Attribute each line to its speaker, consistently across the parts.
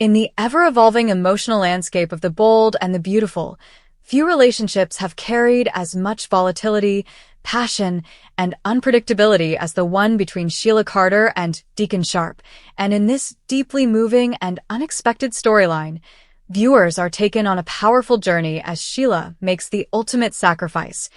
Speaker 1: In the ever-evolving emotional landscape of the bold and the beautiful, few relationships have carried as much volatility, passion, and unpredictability as the one between Sheila Carter and Deacon Sharp. And in this deeply moving and unexpected storyline, viewers are taken on a powerful journey as Sheila makes the ultimate sacrifice,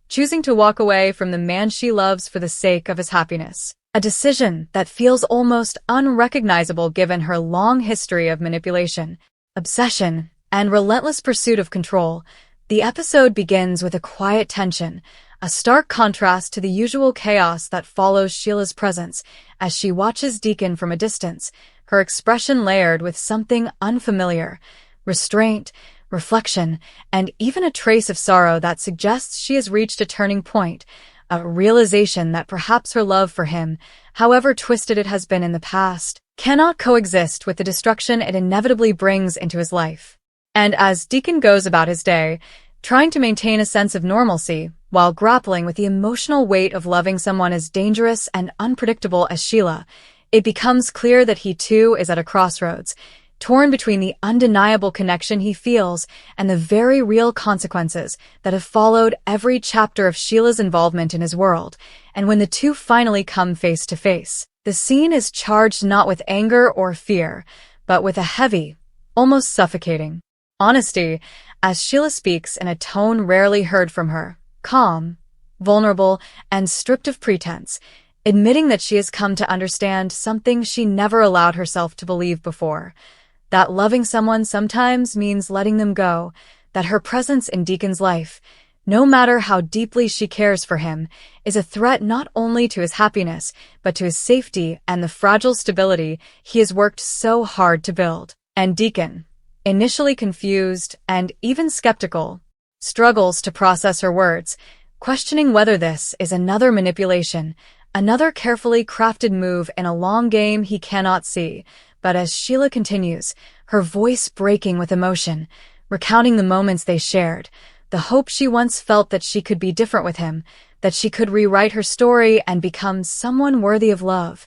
Speaker 1: choosing to walk away from the man she loves for the sake of his happiness. A decision that feels almost unrecognizable given her long history of manipulation, obsession, and relentless pursuit of control. The episode begins with a quiet tension, a stark contrast to the usual chaos that follows Sheila's presence as she watches Deacon from a distance, her expression layered with something unfamiliar, restraint, reflection, and even a trace of sorrow that suggests she has reached a turning point, a realization that perhaps her love for him, however twisted it has been in the past, cannot coexist with the destruction it inevitably brings into his life. And as Deacon goes about his day, trying to maintain a sense of normalcy while grappling with the emotional weight of loving someone as dangerous and unpredictable as Sheila, it becomes clear that he too is at a crossroads, torn between the undeniable connection he feels and the very real consequences that have followed every chapter of Sheila's involvement in his world. And when the two finally come face to face, the scene is charged not with anger or fear, but with a heavy, almost suffocating honesty, as Sheila speaks in a tone rarely heard from her, calm, vulnerable, and stripped of pretense, admitting that she has come to understand something she never allowed herself to believe before. That loving someone sometimes means letting them go, that her presence in Deacon's life, no matter how deeply she cares for him, is a threat not only to his happiness, but to his safety and the fragile stability he has worked so hard to build. And Deacon, initially confused and even skeptical, struggles to process her words, questioning whether this is another manipulation, another carefully crafted move in a long game he cannot see. But as Sheila continues, her voice breaking with emotion, recounting the moments they shared, the hope she once felt that she could be different with him, that she could rewrite her story and become someone worthy of love,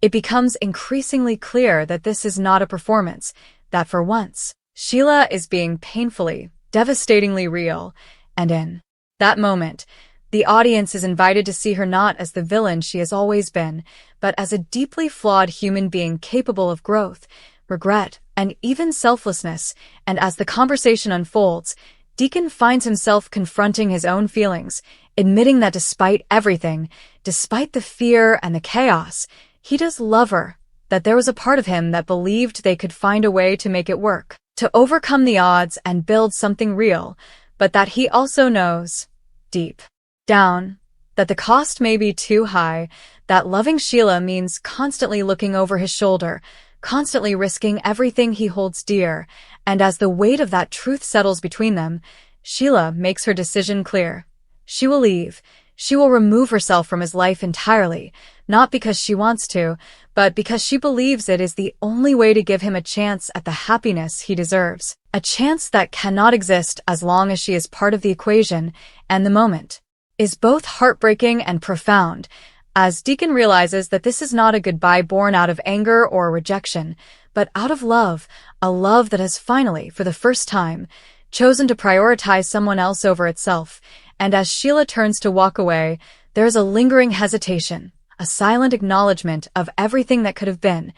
Speaker 1: it becomes increasingly clear that this is not a performance, that for once, Sheila is being painfully, devastatingly real, and in that moment, the audience is invited to see her not as the villain she has always been, but as a deeply flawed human being capable of growth, regret, and even selflessness. And as the conversation unfolds, Deacon finds himself confronting his own feelings, admitting that despite everything, despite the fear and the chaos, he does love her, that there was a part of him that believed they could find a way to make it work, to overcome the odds and build something real, but that he also knows, deep down, that the cost may be too high, that loving Sheila means constantly looking over his shoulder, constantly risking everything he holds dear, and as the weight of that truth settles between them, Sheila makes her decision clear. She will leave. She will remove herself from his life entirely, not because she wants to, but because she believes it is the only way to give him a chance at the happiness he deserves, a chance that cannot exist as long as she is part of the equation, and the moment is both heartbreaking and profound, as Deacon realizes that this is not a goodbye born out of anger or rejection, but out of love, a love that has finally, for the first time, chosen to prioritize someone else over itself. And as Sheila turns to walk away, there is a lingering hesitation, a silent acknowledgement of everything that could have been,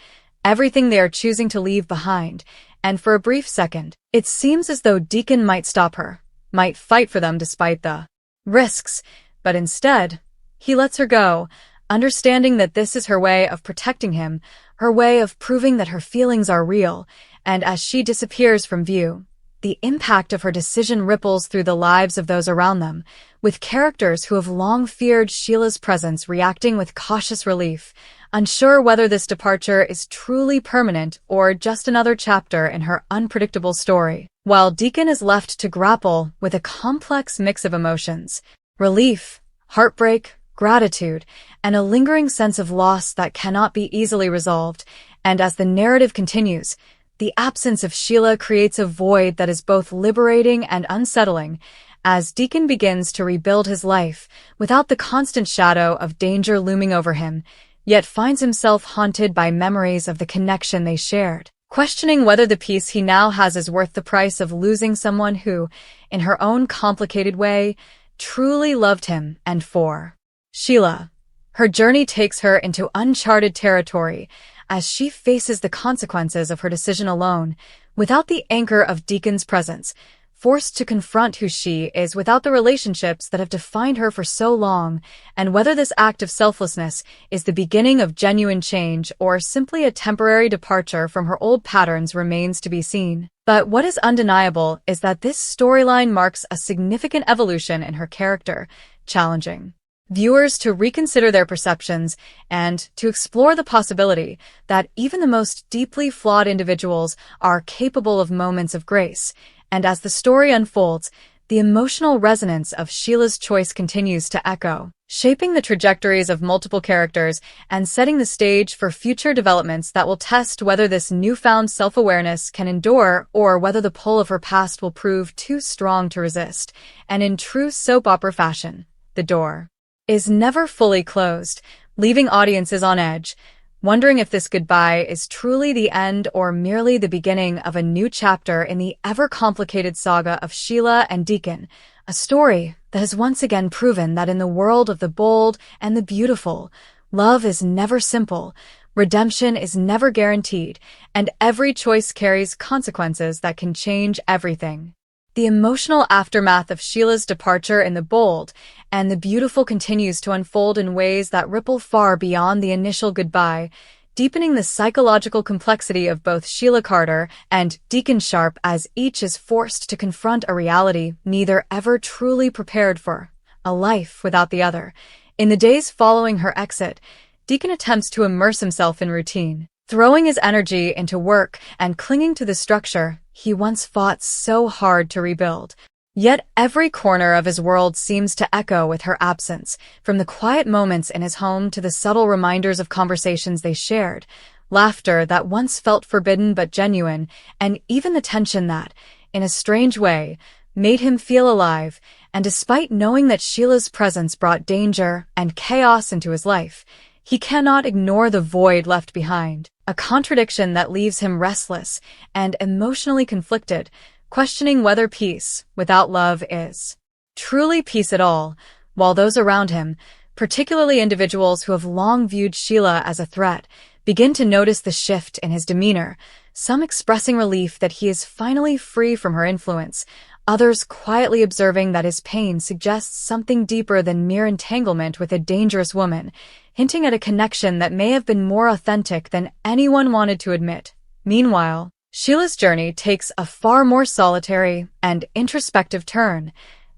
Speaker 1: everything they are choosing to leave behind, and for a brief second, it seems as though Deacon might stop her, might fight for them despite the risks, but instead, he lets her go, understanding that this is her way of protecting him, her way of proving that her feelings are real, and as she disappears from view, the impact of her decision ripples through the lives of those around them, with characters who have long feared Sheila's presence reacting with cautious relief, unsure whether this departure is truly permanent or just another chapter in her unpredictable story, while Deacon is left to grapple with a complex mix of emotions, relief, heartbreak, gratitude, and a lingering sense of loss that cannot be easily resolved. And as the narrative continues, the absence of Sheila creates a void that is both liberating and unsettling, as Deacon begins to rebuild his life without the constant shadow of danger looming over him, yet finds himself haunted by memories of the connection they shared. questioning whether the peace he now has is worth the price of losing someone who, in her own complicated way, truly loved him. And for Sheila, her journey takes her into uncharted territory as she faces the consequences of her decision alone, without the anchor of Deacon's presence, forced to confront who she is without the relationships that have defined her for so long, and whether this act of selflessness is the beginning of genuine change or simply a temporary departure from her old patterns remains to be seen. But what is undeniable is that this storyline marks a significant evolution in her character, challenging viewers to reconsider their perceptions and to explore the possibility that even the most deeply flawed individuals are capable of moments of grace. And as the story unfolds, the emotional resonance of Sheila's choice continues to echo, shaping the trajectories of multiple characters and setting the stage for future developments that will test whether this newfound self-awareness can endure or whether the pull of her past will prove too strong to resist. And in true soap opera fashion, the door is never fully closed, leaving audiences on edge, wondering if this goodbye is truly the end or merely the beginning of a new chapter in the ever-complicated saga of Sheila and Deacon, a story that has once again proven that in the world of the bold and the beautiful, love is never simple, redemption is never guaranteed, and every choice carries consequences that can change everything. The emotional aftermath of Sheila's departure in the bold and the beautiful continues to unfold in ways that ripple far beyond the initial goodbye, deepening the psychological complexity of both Sheila Carter and Deacon Sharp as each is forced to confront a reality neither ever truly prepared for, a life without the other. In the days following her exit, Deacon attempts to immerse himself in routine, throwing his energy into work and clinging to the structure he once fought so hard to rebuild. Yet every corner of his world seems to echo with her absence, from the quiet moments in his home to the subtle reminders of conversations they shared, laughter that once felt forbidden but genuine, and even the tension that, in a strange way, made him feel alive. And despite knowing that Sheila's presence brought danger and chaos into his life, he cannot ignore the void left behind, a contradiction that leaves him restless and emotionally conflicted, questioning whether peace without love is truly peace at all, while those around him, particularly individuals who have long viewed Sheila as a threat, begin to notice the shift in his demeanor, some expressing relief that he is finally free from her influence, others quietly observing that his pain suggests something deeper than mere entanglement with a dangerous woman, hinting at a connection that may have been more authentic than anyone wanted to admit. Meanwhile, Sheila's journey takes a far more solitary and introspective turn,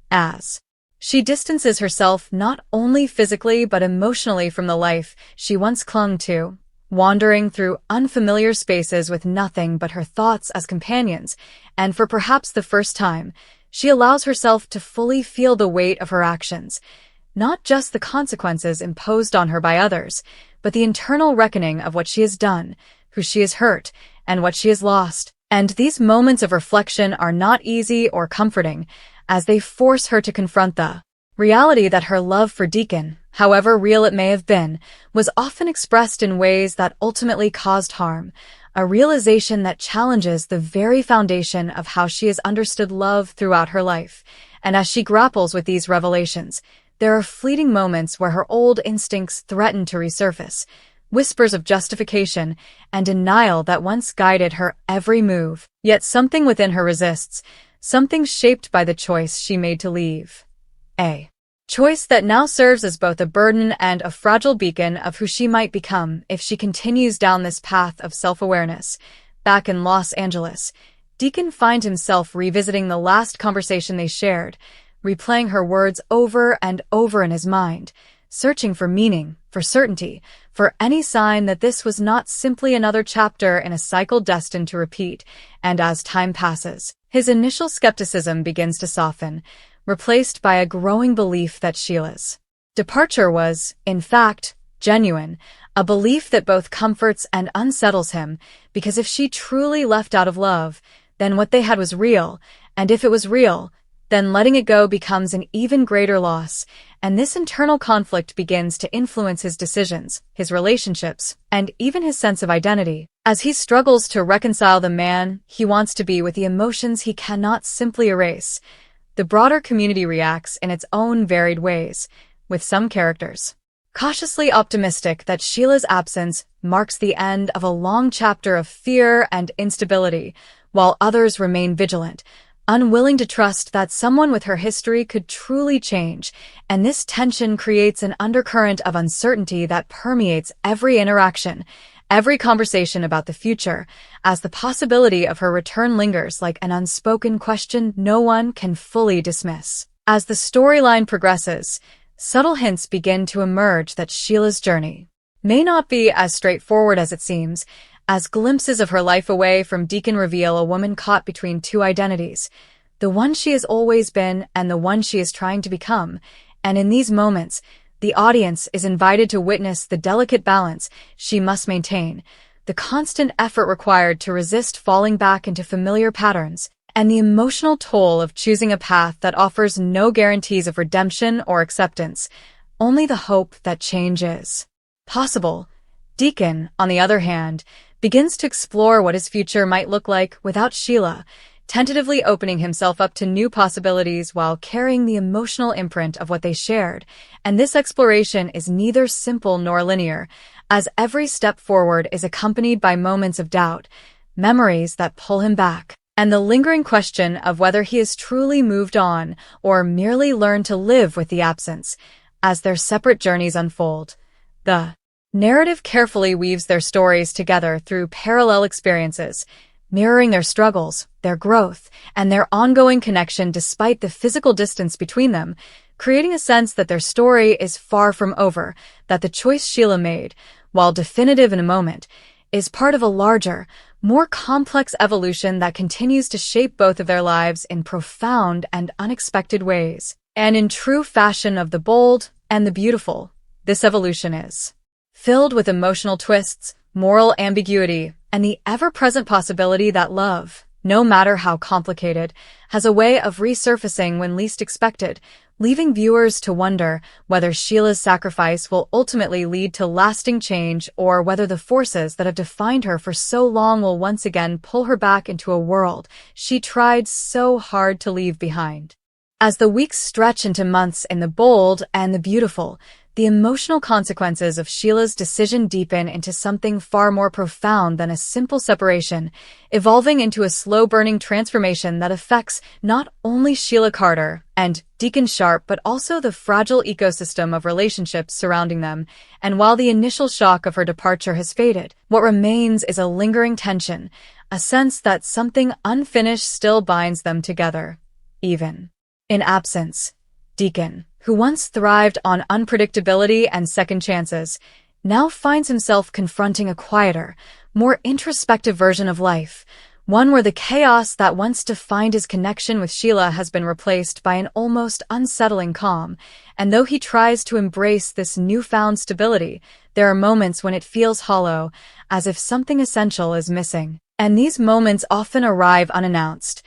Speaker 1: as she distances herself not only physically but emotionally from the life she once clung to, wandering through unfamiliar spaces with nothing but her thoughts as companions, and for perhaps the first time, she allows herself to fully feel the weight of her actions, not just the consequences imposed on her by others, but the internal reckoning of what she has done, who she has hurt, and what she has lost. And these moments of reflection are not easy or comforting, as they force her to confront the reality that her love for Deacon, however real it may have been, was often expressed in ways that ultimately caused harm, a realization that challenges the very foundation of how she has understood love throughout her life. And as she grapples with these revelations, there are fleeting moments where her old instincts threaten to resurface, whispers of justification and denial that once guided her every move. Yet something within her resists, something shaped by the choice she made to leave. A choice that now serves as both a burden and a fragile beacon of who she might become if she continues down this path of self-awareness. Back in Los Angeles, Deacon finds himself revisiting the last conversation they shared, replaying her words over and over in his mind, searching for meaning, for certainty, for any sign that this was not simply another chapter in a cycle destined to repeat. And as time passes, his initial skepticism begins to soften, replaced by a growing belief that Sheila's departure was, in fact, genuine, a belief that both comforts and unsettles him, because if she truly left out of love, then what they had was real, and if it was real, then letting it go becomes an even greater loss, and this internal conflict begins to influence his decisions, his relationships, and even his sense of identity. As he struggles to reconcile the man he wants to be with the emotions he cannot simply erase, the broader community reacts in its own varied ways, with some characters cautiously optimistic that Sheila's absence marks the end of a long chapter of fear and instability, while others remain vigilant, unwilling to trust that someone with her history could truly change, and this tension creates an undercurrent of uncertainty that permeates every interaction, every conversation about the future, as the possibility of her return lingers like an unspoken question no one can fully dismiss. As the storyline progresses, subtle hints begin to emerge that Sheila's journey may not be as straightforward as it seems, as glimpses of her life away from Deacon reveal a woman caught between two identities, the one she has always been and the one she is trying to become, and in these moments, the audience is invited to witness the delicate balance she must maintain, the constant effort required to resist falling back into familiar patterns, and the emotional toll of choosing a path that offers no guarantees of redemption or acceptance, only the hope that change is possible. Deacon, on the other hand, begins to explore what his future might look like without Sheila, tentatively opening himself up to new possibilities while carrying the emotional imprint of what they shared. And this exploration is neither simple nor linear, as every step forward is accompanied by moments of doubt, memories that pull him back, and the lingering question of whether he has truly moved on or merely learned to live with the absence. As their separate journeys unfold, the narrative carefully weaves their stories together through parallel experiences, mirroring their struggles, their growth, and their ongoing connection despite the physical distance between them, creating a sense that their story is far from over, that the choice Sheila made, while definitive in a moment, is part of a larger, more complex evolution that continues to shape both of their lives in profound and unexpected ways. And in true fashion of the bold and the beautiful, this evolution is filled with emotional twists, moral ambiguity, and the ever-present possibility that love, no matter how complicated, has a way of resurfacing when least expected, leaving viewers to wonder whether Sheila's sacrifice will ultimately lead to lasting change or whether the forces that have defined her for so long will once again pull her back into a world she tried so hard to leave behind. As the weeks stretch into months in the bold and the beautiful, the emotional consequences of Sheila's decision deepen into something far more profound than a simple separation, evolving into a slow-burning transformation that affects not only Sheila Carter and Deacon Sharp but also the fragile ecosystem of relationships surrounding them. And while the initial shock of her departure has faded, what remains is a lingering tension, a sense that something unfinished still binds them together. Even in absence, Deacon, who once thrived on unpredictability and second chances, now finds himself confronting a quieter, more introspective version of life, one where the chaos that once defined his connection with Sheila has been replaced by an almost unsettling calm. And though he tries to embrace this newfound stability, there are moments when it feels hollow, as if something essential is missing. And these moments often arrive unannounced,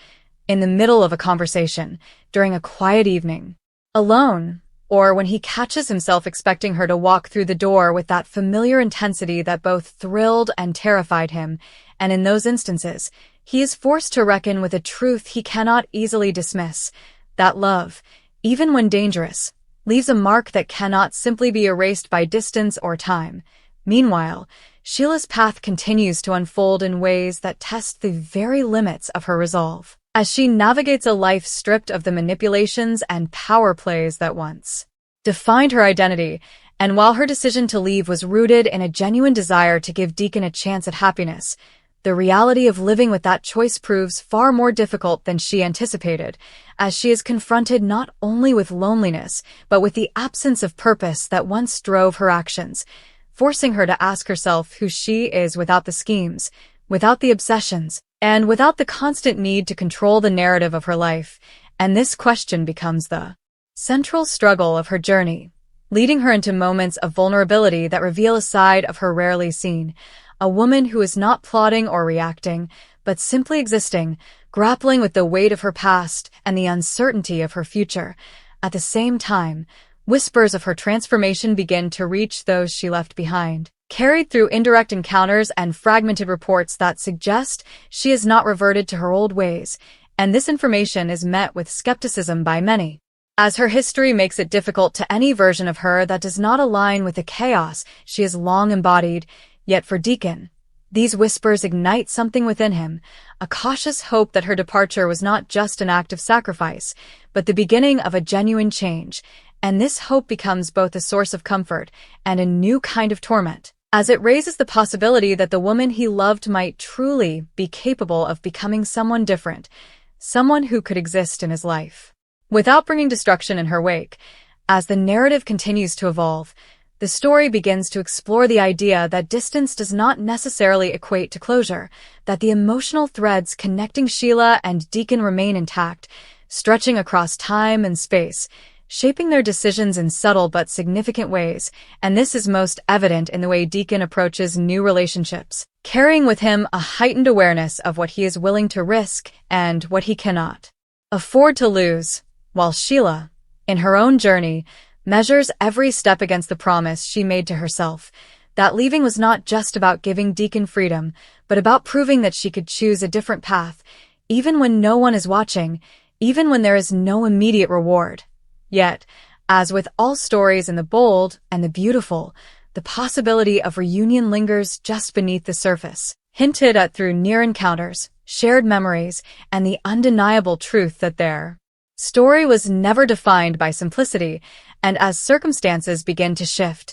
Speaker 1: in the middle of a conversation, during a quiet evening, alone, or when he catches himself expecting her to walk through the door with that familiar intensity that both thrilled and terrified him, and in those instances, he is forced to reckon with a truth he cannot easily dismiss, that love, even when dangerous, leaves a mark that cannot simply be erased by distance or time. Meanwhile, Sheila's path continues to unfold in ways that test the very limits of her resolve, as she navigates a life stripped of the manipulations and power plays that once defined her identity. And while her decision to leave was rooted in a genuine desire to give Deacon a chance at happiness, the reality of living with that choice proves far more difficult than she anticipated, as she is confronted not only with loneliness, but with the absence of purpose that once drove her actions, forcing her to ask herself who she is without the schemes, without the obsessions, and without the constant need to control the narrative of her life. And this question becomes the central struggle of her journey, leading her into moments of vulnerability that reveal a side of her rarely seen, a woman who is not plotting or reacting, but simply existing, grappling with the weight of her past and the uncertainty of her future. At the same time, whispers of her transformation begin to reach those she left behind, carried through indirect encounters and fragmented reports that suggest she has not reverted to her old ways, and this information is met with skepticism by many, as her history makes it difficult to any version of her that does not align with the chaos she has long embodied. Yet for Deacon, these whispers ignite something within him, a cautious hope that her departure was not just an act of sacrifice, but the beginning of a genuine change, and this hope becomes both a source of comfort and a new kind of torment, as it raises the possibility that the woman he loved might truly be capable of becoming someone different, someone who could exist in his life without bringing destruction in her wake. As the narrative continues to evolve, the story begins to explore the idea that distance does not necessarily equate to closure, that the emotional threads connecting Sheila and Deacon remain intact, stretching across time and space, shaping their decisions in subtle but significant ways, and this is most evident in the way Deacon approaches new relationships, carrying with him a heightened awareness of what he is willing to risk and what he cannot afford to lose, while Sheila, in her own journey, measures every step against the promise she made to herself, that leaving was not just about giving Deacon freedom, but about proving that she could choose a different path, even when no one is watching, even when there is no immediate reward. Yet, as with all stories in the bold and the beautiful, the possibility of reunion lingers just beneath the surface, hinted at through near encounters, shared memories, and the undeniable truth that their story was never defined by simplicity, and as circumstances begin to shift,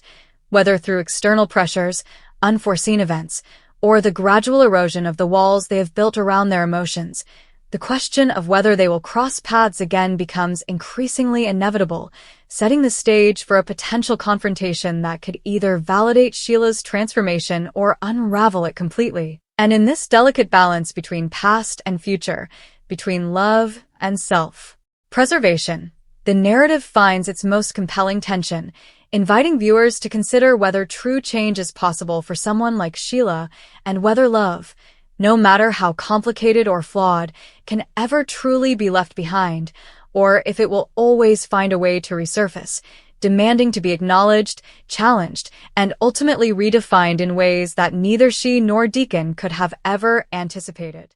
Speaker 1: whether through external pressures, unforeseen events, or the gradual erosion of the walls they have built around their emotions, the question of whether they will cross paths again becomes increasingly inevitable, setting the stage for a potential confrontation that could either validate Sheila's transformation or unravel it completely. And in this delicate balance between past and future, between love and self-preservation, the narrative finds its most compelling tension, inviting viewers to consider whether true change is possible for someone like Sheila and whether love, no matter how complicated or flawed, can ever truly be left behind, or if it will always find a way to resurface, demanding to be acknowledged, challenged, and ultimately redefined in ways that neither she nor Deacon could have ever anticipated.